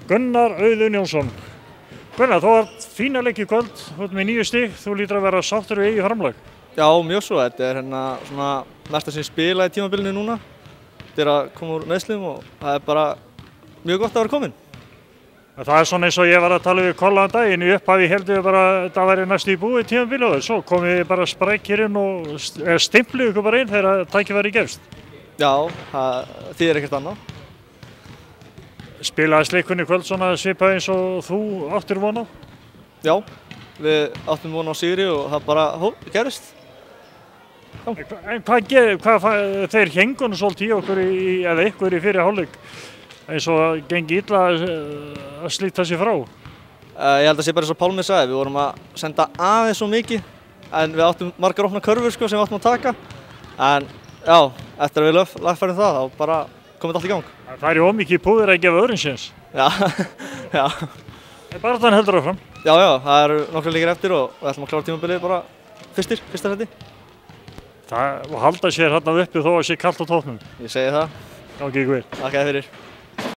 Gunnar Auðun Jónsson. Gunnar, þú ert fína leik í kvöld, þú ert með 9 stig, þú lítur að vera sáttur við eigið framlag. Já, mjög svo. Þetta svona mesta sem ég spila í tímabilinu núna. Þetta að koma úr meiðslum og það bara mjög gott að vera komin. Það svona eins og ég var að tala við Kolla daginn, í upphafi heldum við bara að það væri næstu í búið tímabilið og svo komum við bara sprækir inn og stimpluðu ykkur bara inn þegar tækifæri gefst. Já, það þýðir ekkert annað. Spilaðist leikurinn í kvöld svona svipað eins og þú áttir von á? Já, við áttum von á sigri og það bara gerist. En hvað þeir hengun svolítið í okkur eða ykkur í fyrir hálfleik eins og gengi illa að slíta sig frá? Ég held að sé bara eins og Pálmi sagði, við vorum að senda aðeins svo mikið en við áttum margar opna körfur sem við áttum að taka. En já, eftir að við lagfærum það þá bara komið allt í gang. Það er ómikið púður að gefa öðrum séns. Já, já. Bara þann heldur áfram? Já, það eru nokkra leikir eftir og við ætlum að klára tímabilið bara fyrsta seti. Það halda sér hérna uppi þó að sé kalt á tóknum. Ég segi það. Gangi ykkur vel. Þakka þér fyrir.